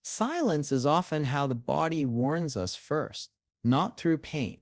Silence is often how the body warns us first, not through pain,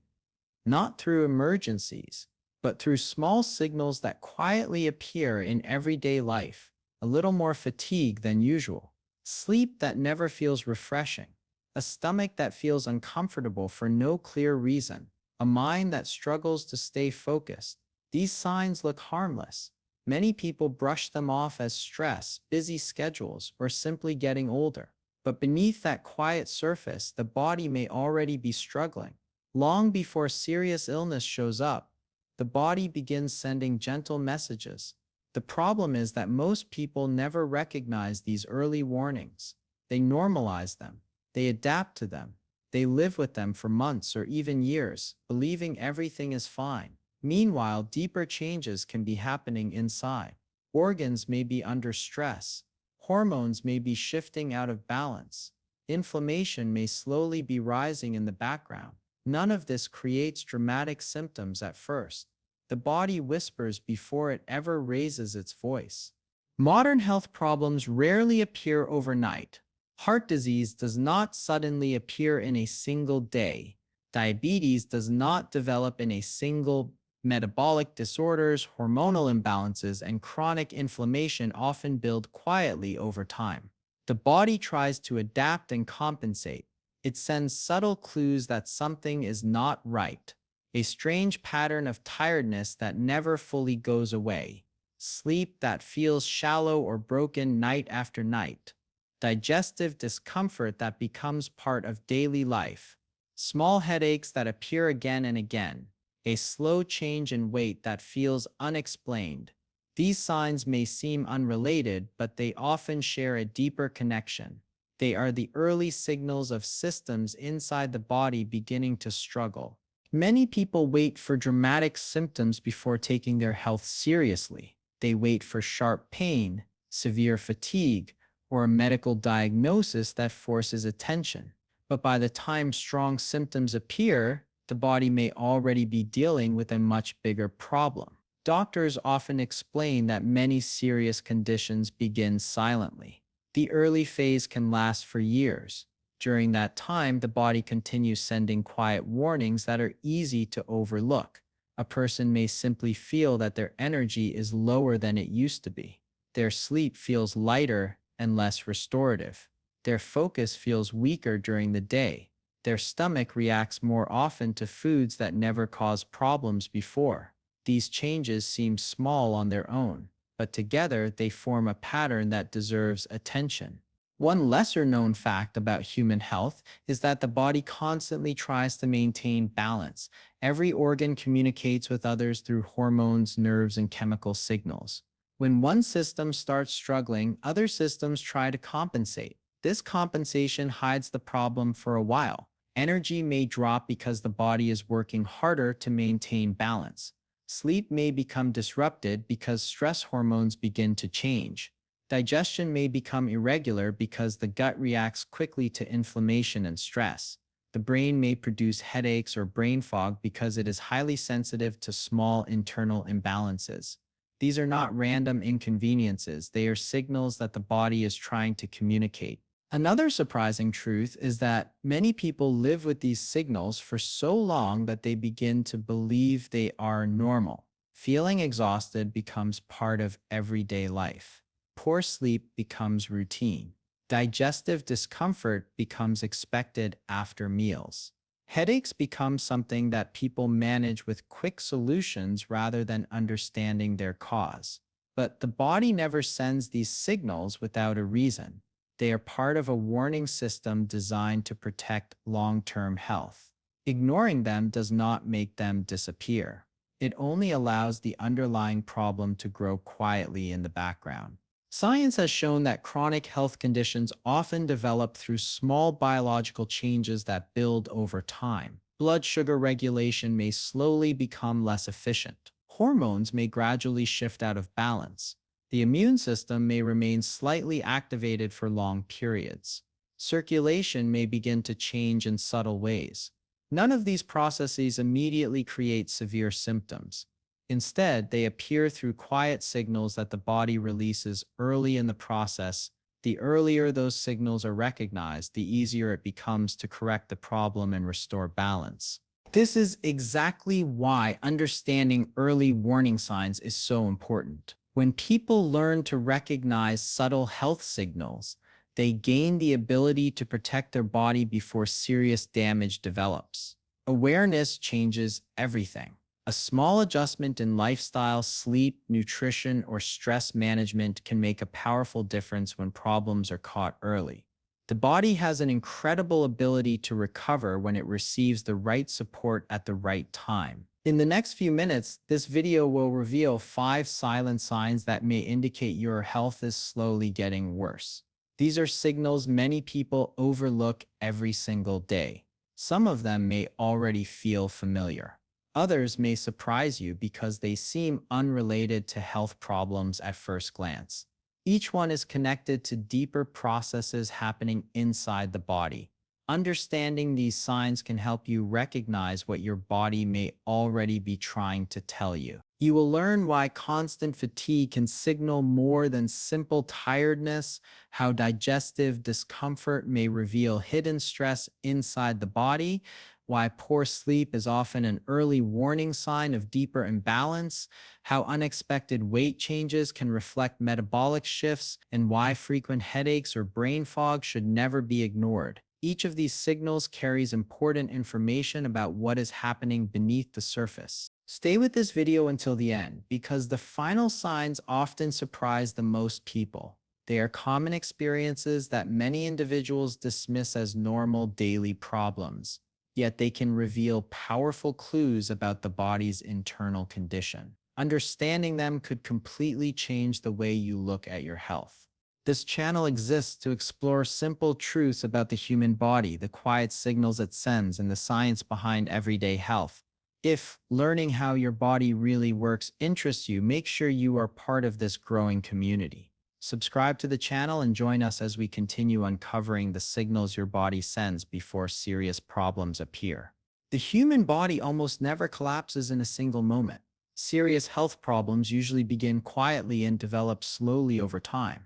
not through emergencies, but through small signals that quietly appear in everyday life. A little more fatigue than usual, sleep that never feels refreshing, a stomach that feels uncomfortable for no clear reason, a mind that struggles to stay focused. These signs look harmless. Many people brush them off as stress, busy schedules, or simply getting older. But beneath that quiet surface, the body may already be struggling. Long before serious illness shows up, the body begins sending gentle messages. The problem is that most people never recognize these early warnings. They normalize them, they adapt to them, they live with them for months or even years, believing everything is fine. Meanwhile, deeper changes can be happening inside. Organs may be under stress, hormones may be shifting out of balance, inflammation may slowly be rising in the background. None of this creates dramatic symptoms at first. The body whispers before it ever raises its voice. Modern health problems rarely appear overnight. Heart disease does not suddenly appear in a single day. Diabetes does not develop in a single metabolic disorders, hormonal imbalances, and chronic inflammation often build quietly over time. The body tries to adapt and compensate. It sends subtle clues that something is not right, a strange pattern of tiredness that never fully goes away, sleep that feels shallow or broken night after night, digestive discomfort that becomes part of daily life, small headaches that appear again and again, a slow change in weight that feels unexplained. These signs may seem unrelated, but they often share a deeper connection. They are the early signals of systems inside the body beginning to struggle. Many people wait for dramatic symptoms before taking their health seriously. They wait for sharp pain, severe fatigue, or a medical diagnosis that forces attention. But by the time strong symptoms appear, the body may already be dealing with a much bigger problem. Doctors often explain that many serious conditions begin silently. The early phase can last for years. During that time, the body continues sending quiet warnings that are easy to overlook. A person may simply feel that their energy is lower than it used to be. Their sleep feels lighter and less restorative. Their focus feels weaker during the day. Their stomach reacts more often to foods that never caused problems before. These changes seem small on their own, but together they form a pattern that deserves attention. One lesser known fact about human health is that the body constantly tries to maintain balance. Every organ communicates with others through hormones, nerves, and chemical signals. When one system starts struggling, other systems try to compensate. This compensation hides the problem for a while. Energy may drop because the body is working harder to maintain balance. Sleep may become disrupted because stress hormones begin to change. Digestion may become irregular because the gut reacts quickly to inflammation and stress. The brain may produce headaches or brain fog because it is highly sensitive to small internal imbalances. These are not random inconveniences, they are signals that the body is trying to communicate. Another surprising truth is that many people live with these signals for so long that they begin to believe they are normal. Feeling exhausted becomes part of everyday life. Poor sleep becomes routine. Digestive discomfort becomes expected after meals. Headaches become something that people manage with quick solutions rather than understanding their cause. But the body never sends these signals without a reason. They are part of a warning system designed to protect long-term health. Ignoring them does not make them disappear. It only allows the underlying problem to grow quietly in the background. Science has shown that chronic health conditions often develop through small biological changes that build over time. Blood sugar regulation may slowly become less efficient. Hormones may gradually shift out of balance. The immune system may remain slightly activated for long periods. Circulation may begin to change in subtle ways. None of these processes immediately create severe symptoms. Instead, they appear through quiet signals that the body releases early in the process, The earlier those signals are recognized, the easier it becomes to correct the problem and restore balance. This is exactly why understanding early warning signs is so important. When people learn to recognize subtle health signals, they gain the ability to protect their body before serious damage develops. Awareness changes everything. A small adjustment in lifestyle, sleep, nutrition, or stress management can make a powerful difference when problems are caught early. The body has an incredible ability to recover when it receives the right support at the right time. In the next few minutes, this video will reveal 5 silent signs that may indicate your health is slowly getting worse. These are signals many people overlook every single day. Some of them may already feel familiar. Others may surprise you because they seem unrelated to health problems at first glance. Each one is connected to deeper processes happening inside the body. Understanding these signs can help you recognize what your body may already be trying to tell you. You will learn why constant fatigue can signal more than simple tiredness, how digestive discomfort may reveal hidden stress inside the body, why poor sleep is often an early warning sign of deeper imbalance, how unexpected weight changes can reflect metabolic shifts, and why frequent headaches or brain fog should never be ignored. Each of these signals carries important information about what is happening beneath the surface. Stay with this video until the end because the final signs often surprise the most people. They are common experiences that many individuals dismiss as normal daily problems, yet they can reveal powerful clues about the body's internal condition. Understanding them could completely change the way you look at your health. This channel exists to explore simple truths about the human body, the quiet signals it sends, and the science behind everyday health. If learning how your body really works interests you, make sure you are part of this growing community. Subscribe to the channel and join us as we continue uncovering the signals your body sends before serious problems appear. The human body almost never collapses in a single moment. Serious health problems usually begin quietly and develop slowly over time.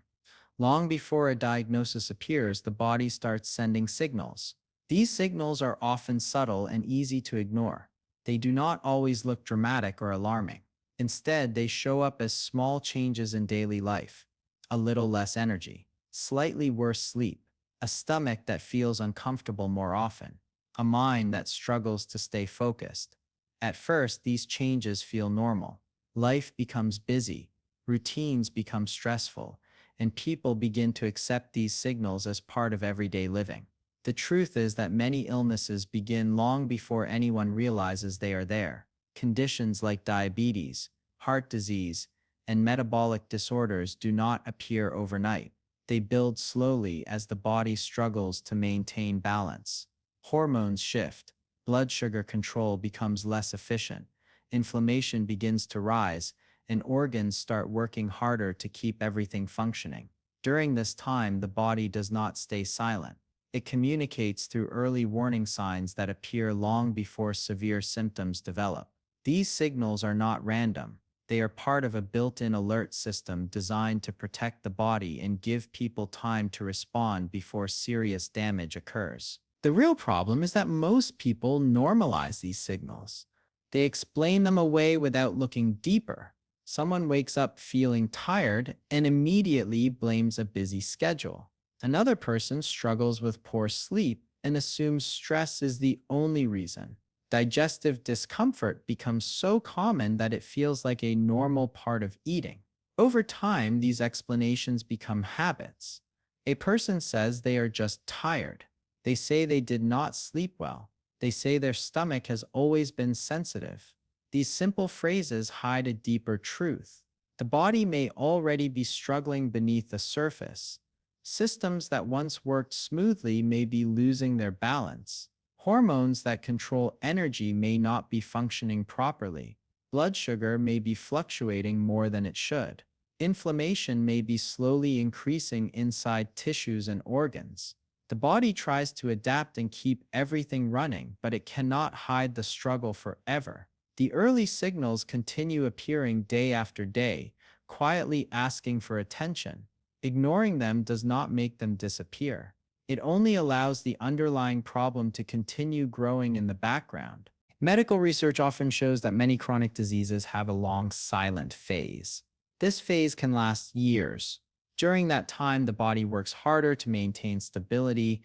Long before a diagnosis appears, the body starts sending signals. These signals are often subtle and easy to ignore. They do not always look dramatic or alarming. Instead, they show up as small changes in daily life. A little less energy, slightly worse sleep, a stomach that feels uncomfortable more often, a mind that struggles to stay focused. At first, these changes feel normal. Life becomes busy, routines become stressful, and people begin to accept these signals as part of everyday living. The truth is that many illnesses begin long before anyone realizes they are there. Conditions like diabetes, heart disease, and metabolic disorders do not appear overnight. They build slowly as the body struggles to maintain balance. Hormones shift, blood sugar control becomes less efficient, inflammation begins to rise, and organs start working harder to keep everything functioning. During this time, the body does not stay silent. It communicates through early warning signs that appear long before severe symptoms develop. These signals are not random. They are part of a built-in alert system designed to protect the body and give people time to respond before serious damage occurs. The real problem is that most people normalize these signals. They explain them away without looking deeper. Someone wakes up feeling tired and immediately blames a busy schedule. Another person struggles with poor sleep and assumes stress is the only reason. Digestive discomfort becomes so common that it feels like a normal part of eating. Over time, these explanations become habits. A person says they are just tired. They say they did not sleep well. They say their stomach has always been sensitive. These simple phrases hide a deeper truth. The body may already be struggling beneath the surface. Systems that once worked smoothly may be losing their balance. Hormones that control energy may not be functioning properly. Blood sugar may be fluctuating more than it should. Inflammation may be slowly increasing inside tissues and organs. The body tries to adapt and keep everything running, but it cannot hide the struggle forever. The early signals continue appearing day after day, quietly asking for attention. Ignoring them does not make them disappear. It only allows the underlying problem to continue growing in the background. Medical research often shows that many chronic diseases have a long silent phase. This phase can last years. During that time, the body works harder to maintain stability.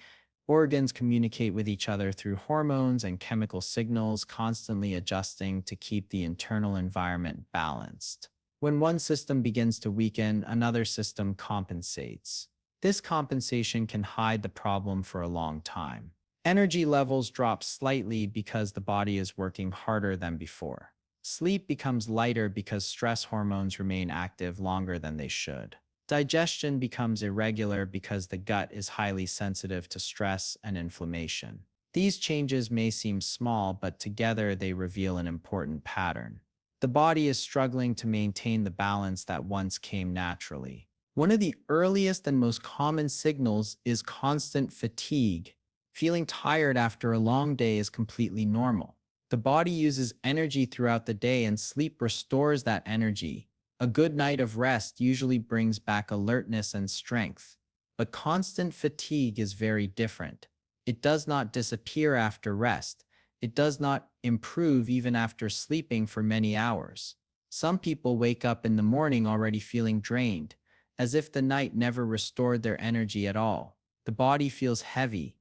Organs communicate with each other through hormones and chemical signals, constantly adjusting to keep the internal environment balanced. When one system begins to weaken, another system compensates. This compensation can hide the problem for a long time. Energy levels drop slightly because the body is working harder than before. Sleep becomes lighter because stress hormones remain active longer than they should. Digestion becomes irregular because the gut is highly sensitive to stress and inflammation. These changes may seem small, but together they reveal an important pattern. The body is struggling to maintain the balance that once came naturally. One of the earliest and most common signals is constant fatigue. Feeling tired after a long day is completely normal. The body uses energy throughout the day, and sleep restores that energy. A good night of rest usually brings back alertness and strength. But constant fatigue is very different. It does not disappear after rest. It does not improve even after sleeping for many hours. Some people wake up in the morning already feeling drained, as if the night never restored their energy at all. The body feels heavy.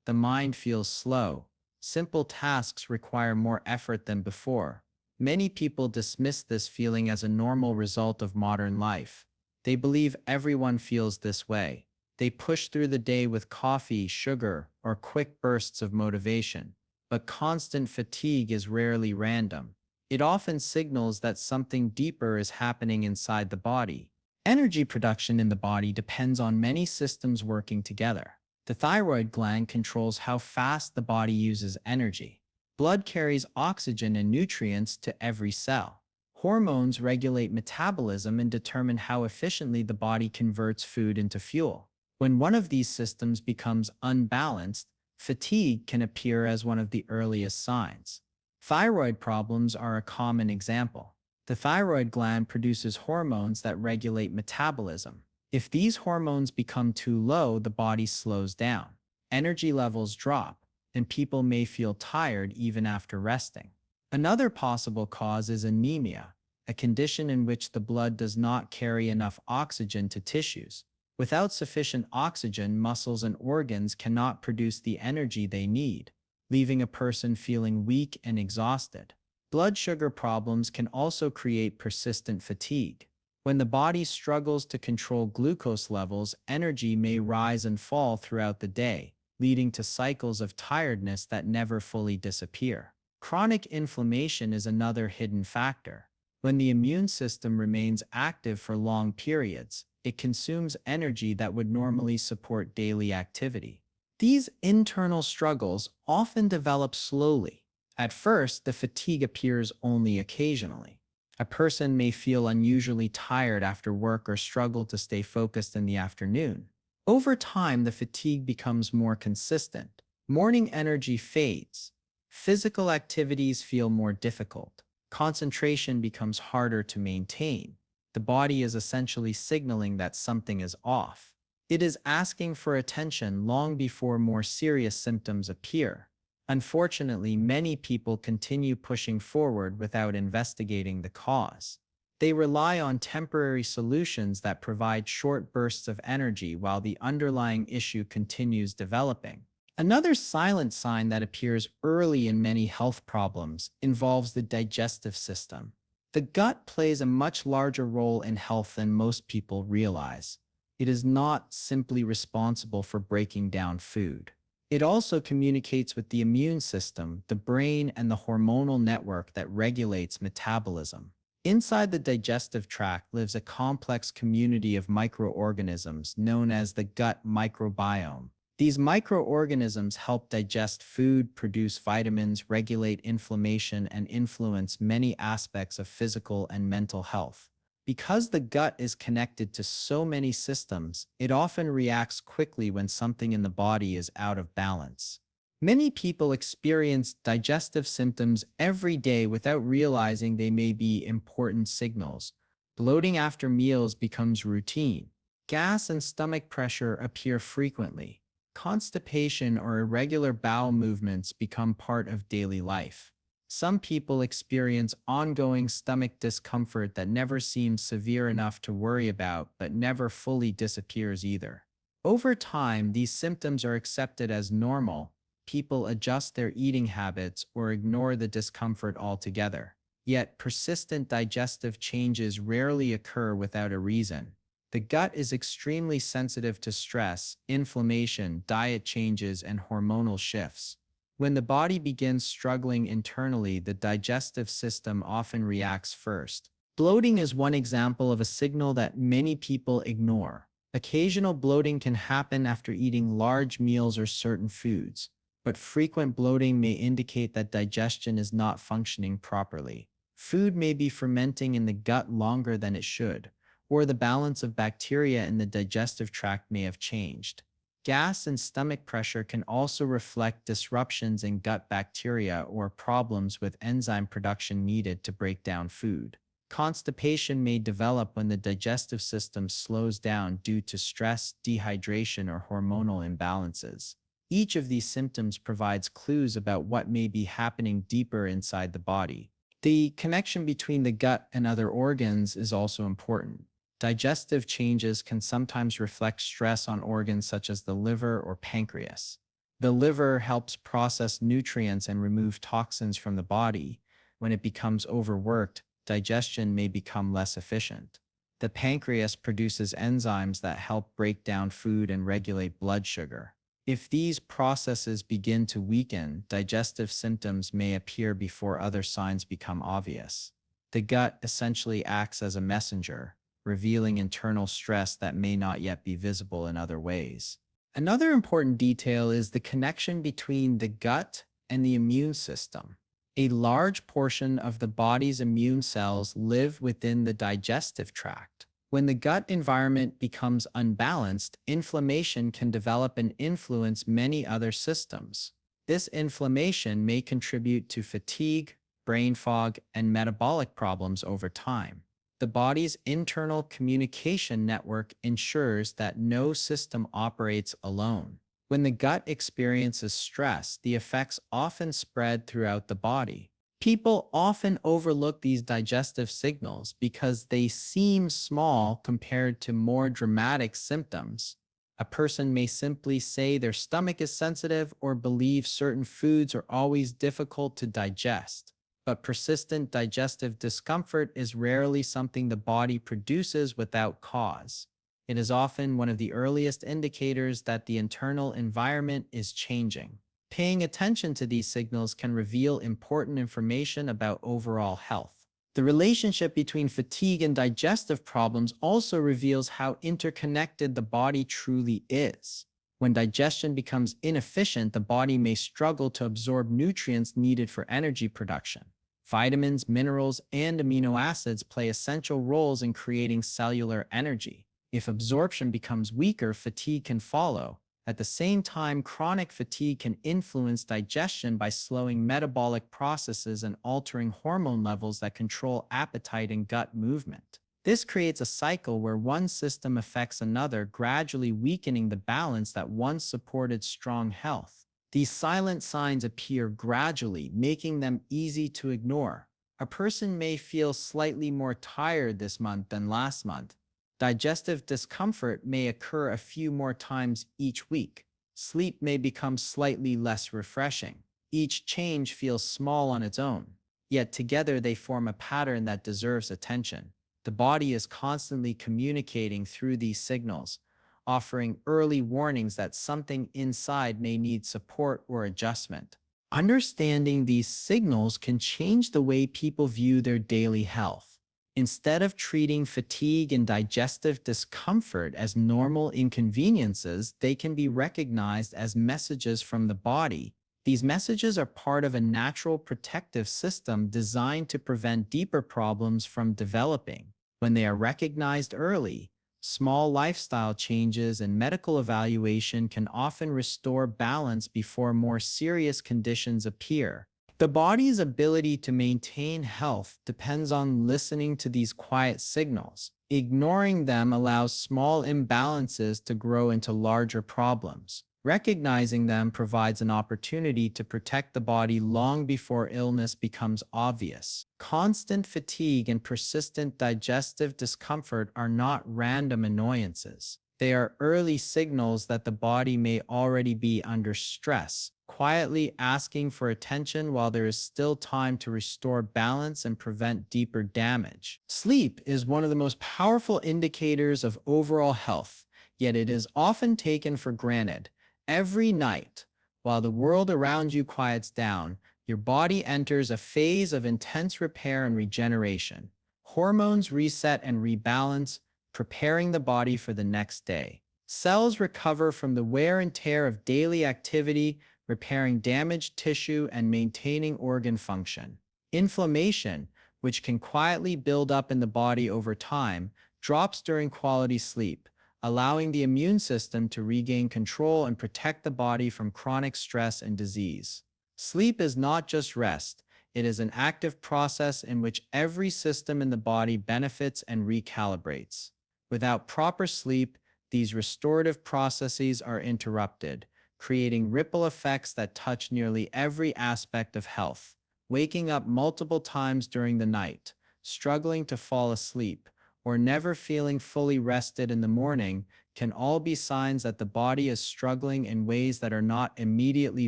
The mind feels slow. Simple tasks require more effort than before. Many people dismiss this feeling as a normal result of modern life. They believe everyone feels this way. They push through the day with coffee, sugar, or quick bursts of motivation. But constant fatigue is rarely random. It often signals that something deeper is happening inside the body. Energy production in the body depends on many systems working together. The thyroid gland controls how fast the body uses energy. Blood carries oxygen and nutrients to every cell. Hormones regulate metabolism and determine how efficiently the body converts food into fuel. When one of these systems becomes unbalanced, fatigue can appear as one of the earliest signs. Thyroid problems are a common example. The thyroid gland produces hormones that regulate metabolism. If these hormones become too low, the body slows down. Energy levels drop, and people may feel tired even after resting. Another possible cause is anemia, a condition in which the blood does not carry enough oxygen to tissues. Without sufficient oxygen, muscles and organs cannot produce the energy they need, leaving a person feeling weak and exhausted. Blood sugar problems can also create persistent fatigue. When the body struggles to control glucose levels, energy may rise and fall throughout the day, leading to cycles of tiredness that never fully disappear. Chronic inflammation is another hidden factor. When the immune system remains active for long periods, it consumes energy that would normally support daily activity. These internal struggles often develop slowly. At first, the fatigue appears only occasionally. A person may feel unusually tired after work or struggle to stay focused in the afternoon. Over time, the fatigue becomes more consistent. Morning energy fades. Physical activities feel more difficult. Concentration becomes harder to maintain. The body is essentially signaling that something is off. It is asking for attention long before more serious symptoms appear. Unfortunately, many people continue pushing forward without investigating the cause. They rely on temporary solutions that provide short bursts of energy while the underlying issue continues developing. Another silent sign that appears early in many health problems involves the digestive system. The gut plays a much larger role in health than most people realize. It is not simply responsible for breaking down food. It also communicates with the immune system, the brain, and the hormonal network that regulates metabolism. Inside the digestive tract lives a complex community of microorganisms known as the gut microbiome. These microorganisms help digest food, produce vitamins, regulate inflammation, and influence many aspects of physical and mental health. Because the gut is connected to so many systems, it often reacts quickly when something in the body is out of balance. Many people experience digestive symptoms every day without realizing they may be important signals. Bloating after meals becomes routine. Gas and stomach pressure appear frequently. Constipation or irregular bowel movements become part of daily life. Some people experience ongoing stomach discomfort that never seems severe enough to worry about, but never fully disappears either. Over time, these symptoms are accepted as normal. People adjust their eating habits or ignore the discomfort altogether. Yet, persistent digestive changes rarely occur without a reason. The gut is extremely sensitive to stress, inflammation, diet changes, and hormonal shifts. When the body begins struggling internally, the digestive system often reacts first. Bloating is one example of a signal that many people ignore. Occasional bloating can happen after eating large meals or certain foods, but frequent bloating may indicate that digestion is not functioning properly. Food may be fermenting in the gut longer than it should, or the balance of bacteria in the digestive tract may have changed. Gas and stomach pressure can also reflect disruptions in gut bacteria or problems with enzyme production needed to break down food. Constipation may develop when the digestive system slows down due to stress, dehydration, or hormonal imbalances. Each of these symptoms provides clues about what may be happening deeper inside the body. The connection between the gut and other organs is also important. Digestive changes can sometimes reflect stress on organs such as the liver or pancreas. The liver helps process nutrients and remove toxins from the body. When it becomes overworked, digestion may become less efficient. The pancreas produces enzymes that help break down food and regulate blood sugar. If these processes begin to weaken, digestive symptoms may appear before other signs become obvious. The gut essentially acts as a messenger, revealing internal stress that may not yet be visible in other ways. Another important detail is the connection between the gut and the immune system. A large portion of the body's immune cells live within the digestive tract. When the gut environment becomes unbalanced, inflammation can develop and influence many other systems. This inflammation may contribute to fatigue, brain fog, and metabolic problems over time. The body's internal communication network ensures that no system operates alone. When the gut experiences stress, the effects often spread throughout the body. People often overlook these digestive signals because they seem small compared to more dramatic symptoms. A person may simply say their stomach is sensitive or believe certain foods are always difficult to digest. But persistent digestive discomfort is rarely something the body produces without cause. It is often one of the earliest indicators that the internal environment is changing. Paying attention to these signals can reveal important information about overall health. The relationship between fatigue and digestive problems also reveals how interconnected the body truly is. When digestion becomes inefficient, the body may struggle to absorb nutrients needed for energy production. Vitamins, minerals, and amino acids play essential roles in creating cellular energy. If absorption becomes weaker, fatigue can follow. At the same time, chronic fatigue can influence digestion by slowing metabolic processes and altering hormone levels that control appetite and gut movement. This creates a cycle where one system affects another, gradually weakening the balance that once supported strong health. These silent signs appear gradually, making them easy to ignore. A person may feel slightly more tired this month than last month. Digestive discomfort may occur a few more times each week. Sleep may become slightly less refreshing. Each change feels small on its own, yet together they form a pattern that deserves attention. The body is constantly communicating through these signals, offering early warnings that something inside may need support or adjustment. Understanding these signals can change the way people view their daily health. Instead of treating fatigue and digestive discomfort as normal inconveniences, they can be recognized as messages from the body. These messages are part of a natural protective system designed to prevent deeper problems from developing. When they are recognized early, small lifestyle changes and medical evaluation can often restore balance before more serious conditions appear. The body's ability to maintain health depends on listening to these quiet signals. Ignoring them allows small imbalances to grow into larger problems. Recognizing them provides an opportunity to protect the body long before illness becomes obvious. Constant fatigue and persistent digestive discomfort are not random annoyances. They are early signals that the body may already be under stress, quietly asking for attention while there is still time to restore balance and prevent deeper damage. Sleep is one of the most powerful indicators of overall health, yet it is often taken for granted. Every night, while the world around you quiets down, your body enters a phase of intense repair and regeneration. Hormones reset and rebalance, preparing the body for the next day. Cells recover from the wear and tear of daily activity, repairing damaged tissue and maintaining organ function. Inflammation, which can quietly build up in the body over time, drops during quality sleep, allowing the immune system to regain control and protect the body from chronic stress and disease. Sleep is not just rest, it is an active process in which every system in the body benefits and recalibrates. Without proper sleep, these restorative processes are interrupted, creating ripple effects that touch nearly every aspect of health. Waking up multiple times during the night, struggling to fall asleep, or never feeling fully rested in the morning can all be signs that the body is struggling in ways that are not immediately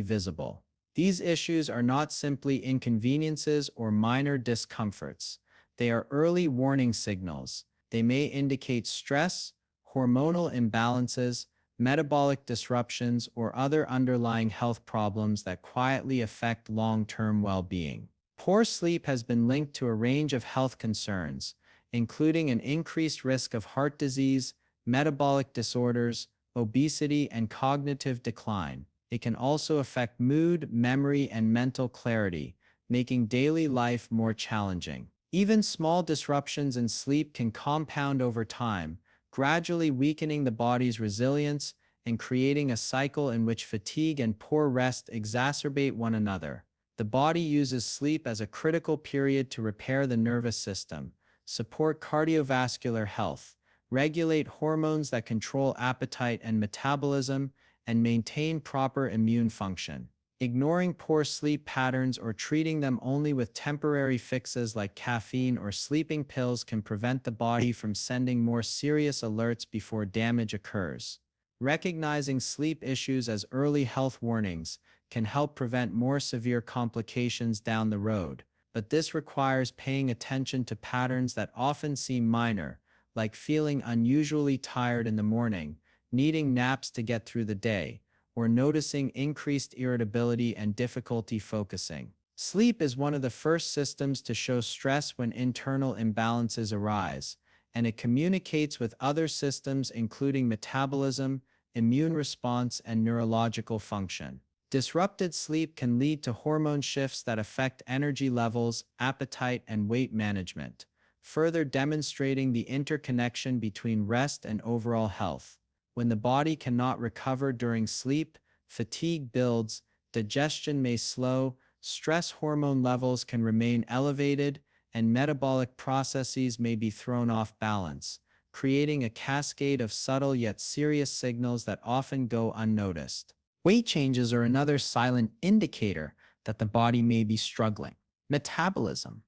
visible. These issues are not simply inconveniences or minor discomforts. They are early warning signals. They may indicate stress, hormonal imbalances, metabolic disruptions, or other underlying health problems that quietly affect long-term well-being. Poor sleep has been linked to a range of health concerns, including an increased risk of heart disease, metabolic disorders, obesity, and cognitive decline. It can also affect mood, memory, and mental clarity, making daily life more challenging. Even small disruptions in sleep can compound over time, gradually weakening the body's resilience and creating a cycle in which fatigue and poor rest exacerbate one another. The body uses sleep as a critical period to repair the nervous system, support cardiovascular health, regulate hormones that control appetite and metabolism, and maintain proper immune function. Ignoring poor sleep patterns or treating them only with temporary fixes like caffeine or sleeping pills can prevent the body from sending more serious alerts before damage occurs. Recognizing sleep issues as early health warnings can help prevent more severe complications down the road, but this requires paying attention to patterns that often seem minor, like feeling unusually tired in the morning, needing naps to get through the day, or noticing increased irritability and difficulty focusing. Sleep is one of the first systems to show stress when internal imbalances arise, and it communicates with other systems including metabolism, immune response, and neurological function. Disrupted sleep can lead to hormone shifts that affect energy levels, appetite, and weight management, further demonstrating the interconnection between rest and overall health. When the body cannot recover during sleep, fatigue builds, digestion may slow, stress hormone levels can remain elevated, and metabolic processes may be thrown off balance, creating a cascade of subtle yet serious signals that often go unnoticed. Weight changes are another silent indicator that the body may be struggling. Metabolism,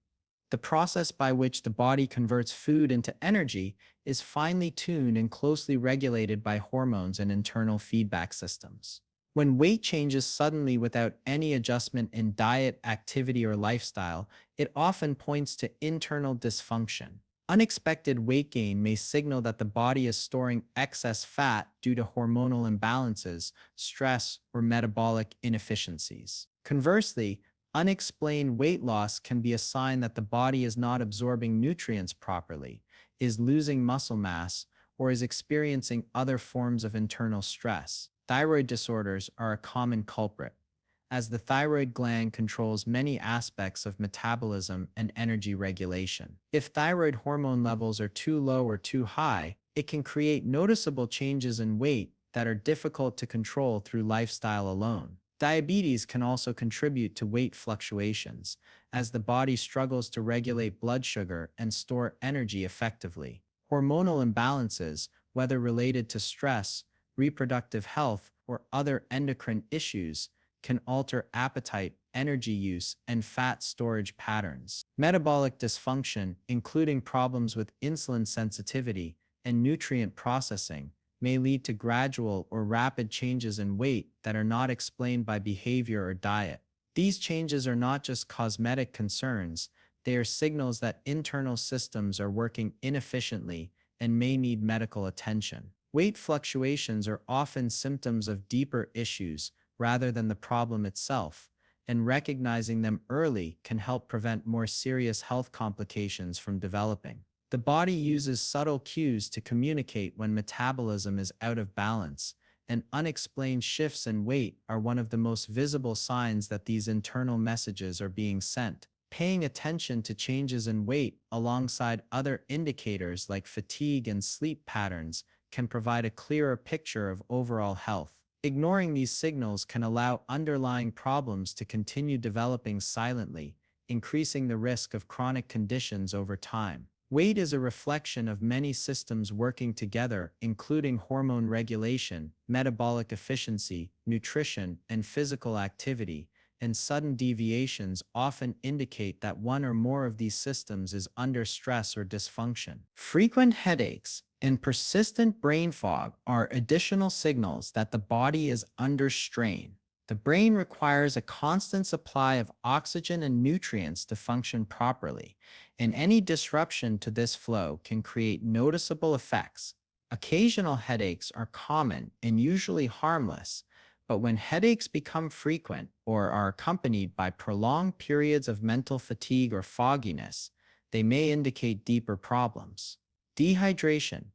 the process by which the body converts food into energy, is finely tuned and closely regulated by hormones and internal feedback systems. When weight changes suddenly without any adjustment in diet, activity, or lifestyle, it often points to internal dysfunction. Unexpected weight gain may signal that the body is storing excess fat due to hormonal imbalances, stress, or metabolic inefficiencies. Conversely, unexplained weight loss can be a sign that the body is not absorbing nutrients properly, is losing muscle mass, or is experiencing other forms of internal stress. Thyroid disorders are a common culprit, as the thyroid gland controls many aspects of metabolism and energy regulation. If thyroid hormone levels are too low or too high, it can create noticeable changes in weight that are difficult to control through lifestyle alone. Diabetes can also contribute to weight fluctuations, as the body struggles to regulate blood sugar and store energy effectively. Hormonal imbalances, whether related to stress, reproductive health, or other endocrine issues, can alter appetite, energy use, and fat storage patterns. Metabolic dysfunction, including problems with insulin sensitivity and nutrient processing, may lead to gradual or rapid changes in weight that are not explained by behavior or diet. These changes are not just cosmetic concerns, they are signals that internal systems are working inefficiently and may need medical attention. Weight fluctuations are often symptoms of deeper issues rather than the problem itself, and recognizing them early can help prevent more serious health complications from developing. The body uses subtle cues to communicate when metabolism is out of balance, and unexplained shifts in weight are one of the most visible signs that these internal messages are being sent. Paying attention to changes in weight alongside other indicators like fatigue and sleep patterns can provide a clearer picture of overall health. Ignoring these signals can allow underlying problems to continue developing silently, increasing the risk of chronic conditions over time. Weight is a reflection of many systems working together, including hormone regulation, metabolic efficiency, nutrition, and physical activity, and sudden deviations often indicate that one or more of these systems is under stress or dysfunction. Frequent headaches and persistent brain fog are additional signals that the body is under strain. The brain requires a constant supply of oxygen and nutrients to function properly, and any disruption to this flow can create noticeable effects. Occasional headaches are common and usually harmless, but when headaches become frequent or are accompanied by prolonged periods of mental fatigue or fogginess, they may indicate deeper problems. Dehydration,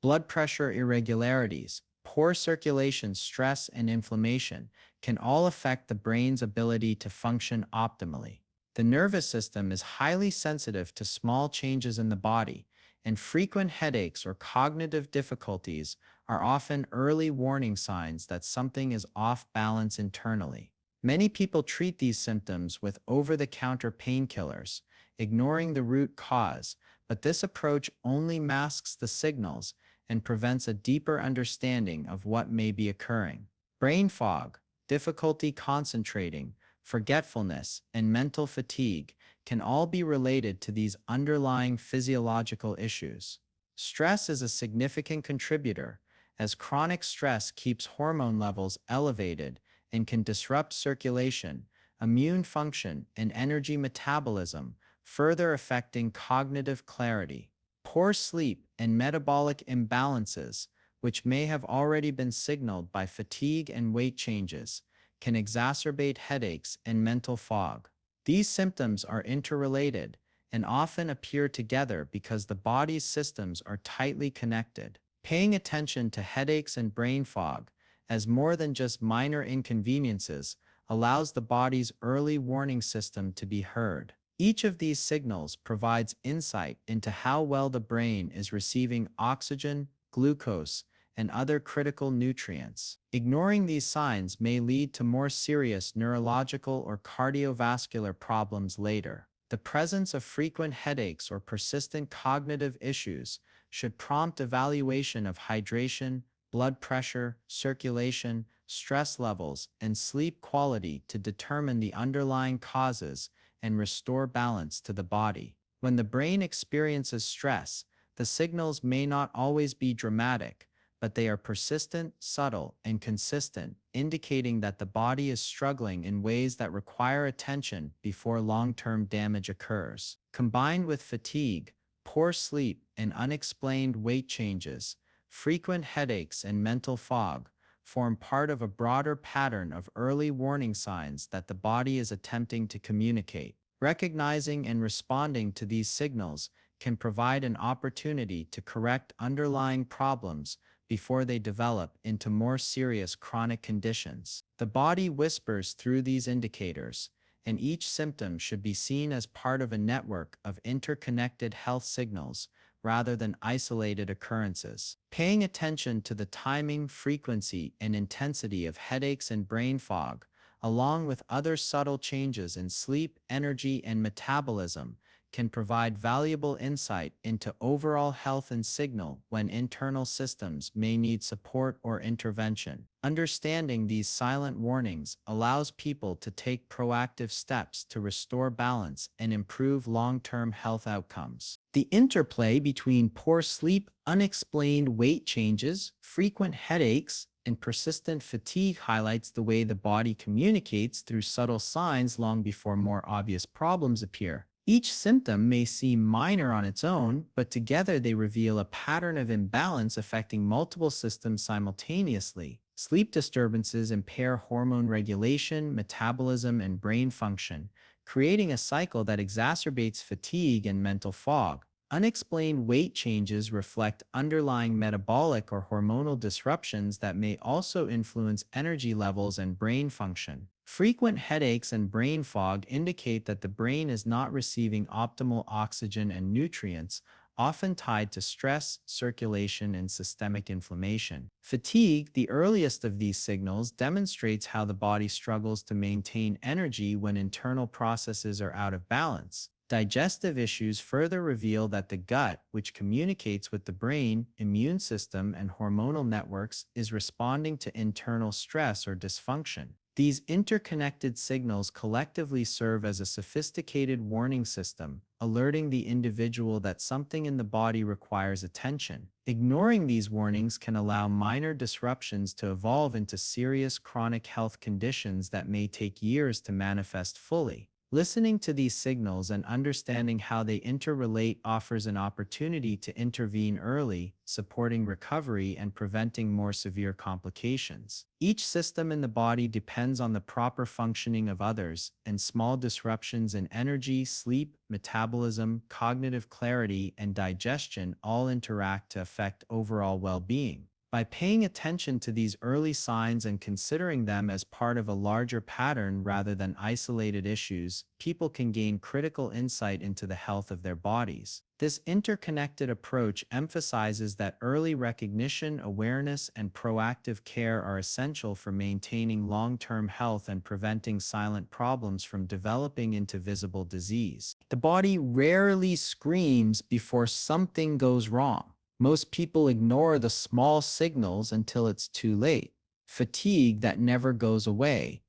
blood pressure irregularities, poor circulation, stress, and inflammation can all affect the brain's ability to function optimally. The nervous system is highly sensitive to small changes in the body, and frequent headaches or cognitive difficulties are often early warning signs that something is off balance internally. Many people treat these symptoms with over-the-counter painkillers, ignoring the root cause, but this approach only masks the signals and prevents a deeper understanding of what may be occurring. Brain fog, difficulty concentrating, forgetfulness, and mental fatigue can all be related to these underlying physiological issues. Stress is a significant contributor, as chronic stress keeps hormone levels elevated and can disrupt circulation, immune function, and energy metabolism, further affecting cognitive clarity. Poor sleep and metabolic imbalances, which may have already been signaled by fatigue and weight changes, can exacerbate headaches and mental fog. These symptoms are interrelated and often appear together because the body's systems are tightly connected. Paying attention to headaches and brain fog as more than just minor inconveniences allows the body's early warning system to be heard. Each of these signals provides insight into how well the brain is receiving oxygen, glucose, and other critical nutrients. Ignoring these signs may lead to more serious neurological or cardiovascular problems later. The presence of frequent headaches or persistent cognitive issues should prompt evaluation of hydration, blood pressure, circulation, stress levels, and sleep quality to determine the underlying causes and restore balance to the body. When the brain experiences stress, the signals may not always be dramatic, but they are persistent, subtle, and consistent, indicating that the body is struggling in ways that require attention before long-term damage occurs. Combined with fatigue, poor sleep, and unexplained weight changes, frequent headaches and mental fog form part of a broader pattern of early warning signs that the body is attempting to communicate. Recognizing and responding to these signals can provide an opportunity to correct underlying problems before they develop into more serious chronic conditions. The body whispers through these indicators, and each symptom should be seen as part of a network of interconnected health signals rather than isolated occurrences. Paying attention to the timing, frequency, and intensity of headaches and brain fog, along with other subtle changes in sleep, energy, and metabolism, can provide valuable insight into overall health and signal when internal systems may need support or intervention. Understanding these silent warnings allows people to take proactive steps to restore balance and improve long-term health outcomes. The interplay between poor sleep, unexplained weight changes, frequent headaches, and persistent fatigue highlights the way the body communicates through subtle signs long before more obvious problems appear. Each symptom may seem minor on its own, but together they reveal a pattern of imbalance affecting multiple systems simultaneously. Sleep disturbances impair hormone regulation, metabolism, and brain function, creating a cycle that exacerbates fatigue and mental fog. Unexplained weight changes reflect underlying metabolic or hormonal disruptions that may also influence energy levels and brain function. Frequent headaches and brain fog indicate that the brain is not receiving optimal oxygen and nutrients, often tied to stress, circulation, and systemic inflammation. Fatigue, the earliest of these signals, demonstrates how the body struggles to maintain energy when internal processes are out of balance. Digestive issues further reveal that the gut, which communicates with the brain, immune system, and hormonal networks, is responding to internal stress or dysfunction. These interconnected signals collectively serve as a sophisticated warning system, alerting the individual that something in the body requires attention. Ignoring these warnings can allow minor disruptions to evolve into serious chronic health conditions that may take years to manifest fully. Listening to these signals and understanding how they interrelate offers an opportunity to intervene early, supporting recovery and preventing more severe complications. Each system in the body depends on the proper functioning of others, and small disruptions in energy, sleep, metabolism, cognitive clarity, and digestion all interact to affect overall well-being. By paying attention to these early signs and considering them as part of a larger pattern rather than isolated issues, people can gain critical insight into the health of their bodies. This interconnected approach emphasizes that early recognition, awareness, and proactive care are essential for maintaining long-term health and preventing silent problems from developing into visible disease. The body rarely screams before something goes wrong. Most people ignore the small signals until it's too late. Fatigue that never goes away,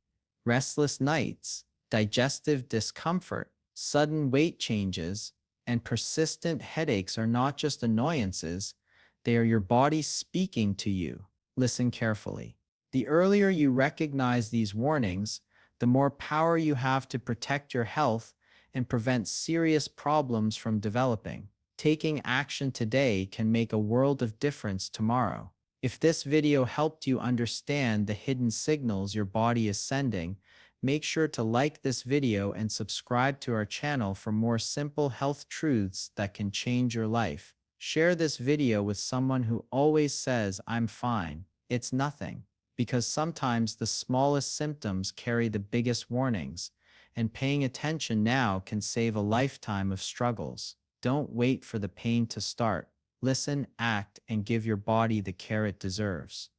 restless nights, digestive discomfort, sudden weight changes, and persistent headaches are not just annoyances, they are your body speaking to you. Listen carefully. The earlier you recognize these warnings, the more power you have to protect your health and prevent serious problems from developing. Taking action today can make a world of difference tomorrow. If this video helped you understand the hidden signals your body is sending, make sure to like this video and subscribe to our channel for more simple health truths that can change your life. Share this video with someone who always says, "I'm fine, it's nothing," because sometimes the smallest symptoms carry the biggest warnings, and paying attention now can save a lifetime of struggles. Don't wait for the pain to start. Listen, act, and give your body the care it deserves.